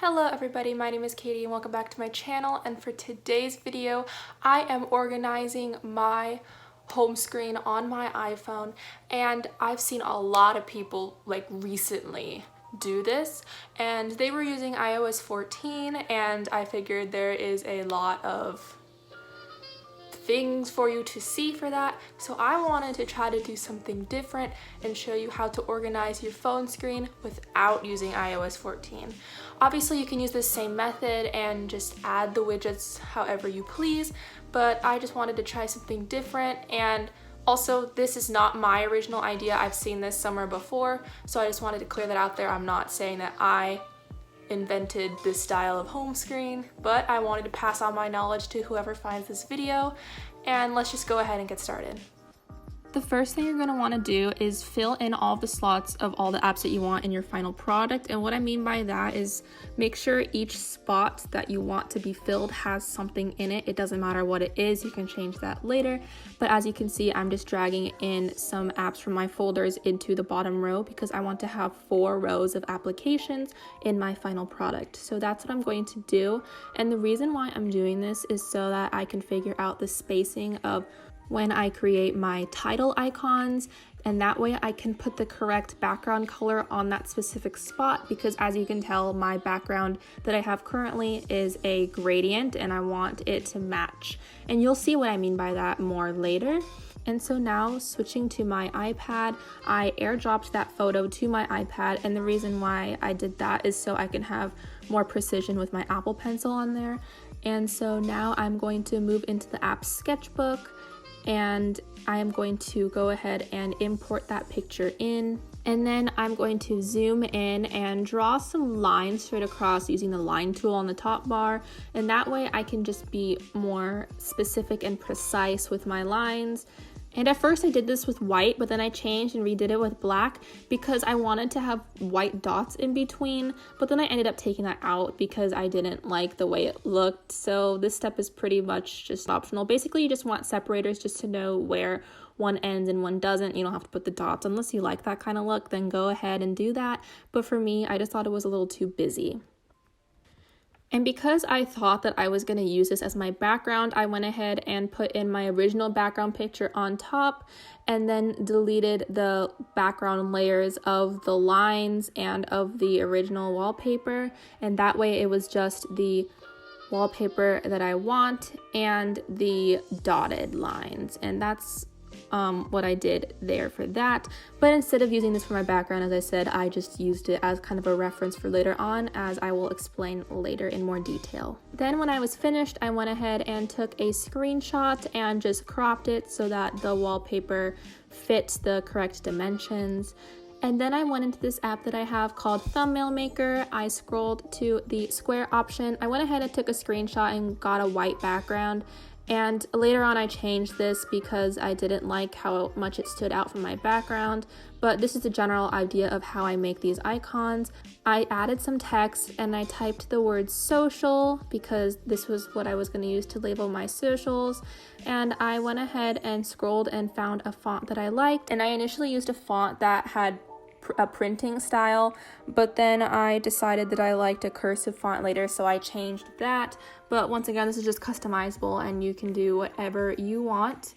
Hello everybody, my name is Katie and welcome back to my channel, and for today's video I am organizing my home screen on my iPhone, and I've seen a lot of people recently do this, and they were using iOS 14, and I figured there is a lot of things for you to see for that, so I wanted to try to do something different and show you how to organize your phone screen without using iOS 14. Obviously you can use this same method and just add the widgets however you please, but I just wanted to try something different. And also, this is not my original idea. I've seen this somewhere before, so I just wanted to clear that out there. I'm not saying that I invented this style of home screen, but I wanted to pass on my knowledge to whoever finds this video, and let's just go ahead and get started. The first thing you're going to want to do is fill in all the slots of all the apps that you want in your final product. And what I mean by that is make sure each spot that you want to be filled has something in it. It doesn't matter what it is, you can change that later. But as you can see, I'm just dragging in some apps from my folders into the bottom row because I want to have 4 rows of applications in my final product. So that's what I'm going to do. And the reason why I'm doing this is so that I can figure out the spacing of when I create my title icons, and that way I can put the correct background color on that specific spot, because as you can tell, my background that I have currently is a gradient and I want it to match. And you'll see what I mean by that more later. And so now, switching to my iPad, I airdropped that photo to my iPad, and the reason why I did that is so I can have more precision with my Apple Pencil on there. And so now I'm going to move into the app Sketchbook, and I am going to go ahead and import that picture in, and then I'm going to zoom in and draw some lines straight across using the line tool on the top bar, and that way I can just be more specific and precise with my lines. And at first I did this with white, but then I changed and redid it with black because I wanted to have white dots in between, but then I ended up taking that out because I didn't like the way it looked. So this step is pretty much just optional. Basically, you just want separators just to know where one ends and one doesn't. You don't have to put the dots unless you like that kind of look, then go ahead and do that. But for me, I just thought it was a little too busy. And because I thought that I was going to use this as my background, I went ahead and put in my original background picture on top and then deleted the background layers of the lines and of the original wallpaper. And that way it was just the wallpaper that I want and the dotted lines. And that's what I did there for that. But instead of using this for my background, as I said, I just used it as kind of a reference for later on, as I will explain later in more detail. Then when I was finished, I went ahead and took a screenshot and just cropped it so that the wallpaper fits the correct dimensions. And then I went into this app that I have called Thumbnail Maker. I scrolled to the square option. I went ahead and took a screenshot and got a white background. And later on I changed this because I didn't like how much it stood out from my background, but this is the general idea of how I make these icons. I added some text and I typed the word social because this was what I was going to use to label my socials, and I went ahead and scrolled and found a font that I liked, and I initially used a font that had a printing style, but then I decided that I liked a cursive font later, so I changed that. But once again, this is just customizable and you can do whatever you want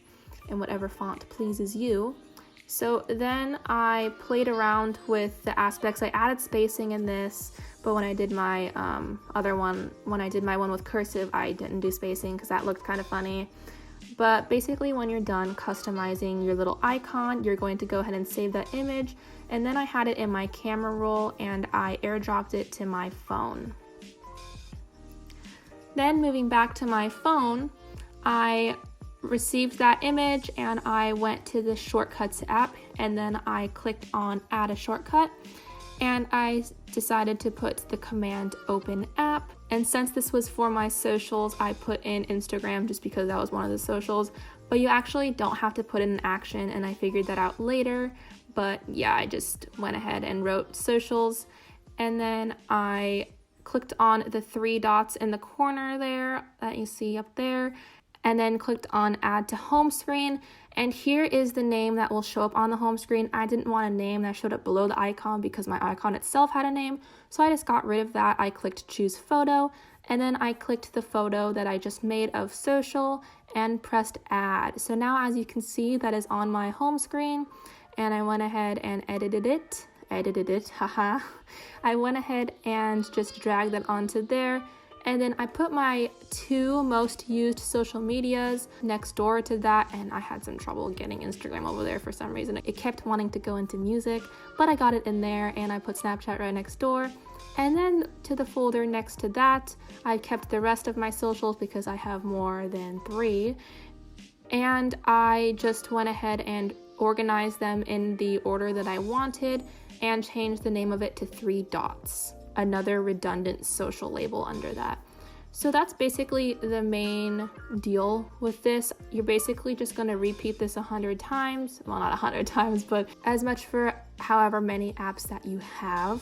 and whatever font pleases you. So then I played around with the aspects. I added spacing in this, but when I did my when I did my one with cursive, I didn't do spacing because that looked kind of funny. But basically, when you're done customizing your little icon, you're going to go ahead and save that image. And then I had it in my camera roll and I airdropped it to my phone. Then moving back to my phone, I received that image and I went to the Shortcuts app, and then I clicked on Add a Shortcut, and I decided to put the command Open App. And since this was for my socials, I put in Instagram just because that was one of the socials, but you actually don't have to put in an action, and I figured that out later. But yeah, I just went ahead and wrote socials, and then I clicked on the 3 dots in the corner there that you see up there, and then clicked on Add to Home Screen, And here is the name that will show up on the home screen. I didn't want a name that showed up below the icon because my icon itself had a name, so I just got rid of that. I clicked choose photo, and then I clicked the photo that I just made of social and pressed add. So now, as you can see, that is on my home screen, and I went ahead and edited it, haha. I went ahead and just dragged that onto there. And then I put my 2 most used social medias next door to that, and I had some trouble getting Instagram over there for some reason. It kept wanting to go into music, but I got it in there, and I put Snapchat right next door. And then to the folder next to that, I kept the rest of my socials because I have more than 3. And I just went ahead and organized them in the order that I wanted and changed the name of it to 3 dots. Another redundant social label under that. So that's basically the main deal with this. You're basically just going to repeat this 100 times. Well, not 100 times, but as much for however many apps that you have.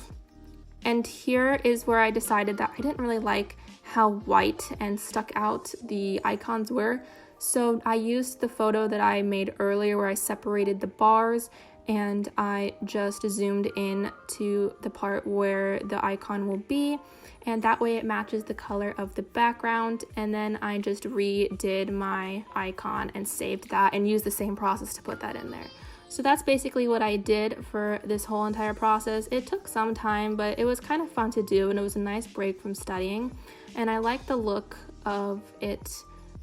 And here is where I decided that I didn't really like how white and stuck out the icons were. So I used the photo that I made earlier where I separated the bars, and I just zoomed in to the part where the icon will be, and that way it matches the color of the background. And then I just redid my icon and saved that and used the same process to put that in there. So that's basically what I did for this whole entire process. It took some time, but it was kind of fun to do, and it was a nice break from studying, and I like the look of it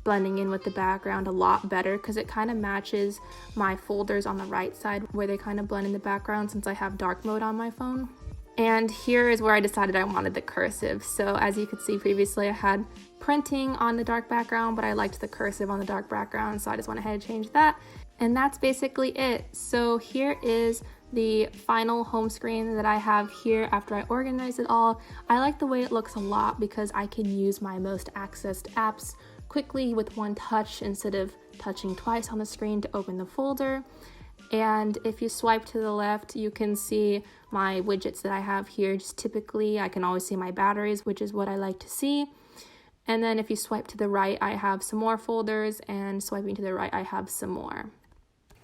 blending in with the background a lot better because it kind of matches my folders on the right side where they kind of blend in the background since I have dark mode on my phone. And here is where I decided I wanted the cursive. So as you could see previously, I had printing on the dark background, but I liked the cursive on the dark background, so I just went ahead and changed that. And that's basically it. So here is the final home screen that I have here after I organize it all. I like the way it looks a lot because I can use my most accessed apps quickly with one touch instead of touching twice on the screen to open the folder. And if you swipe to the left, you can see my widgets that I have here. Just typically, I can always see my batteries, which is what I like to see. And then if you swipe to the right, I have some more folders, and swiping to the right, I have some more.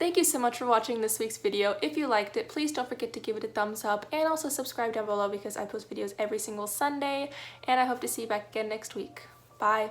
Thank you so much for watching this week's video. If you liked it, please don't forget to give it a thumbs up and also subscribe down below because I post videos every single Sunday, and I hope to see you back again next week. Bye.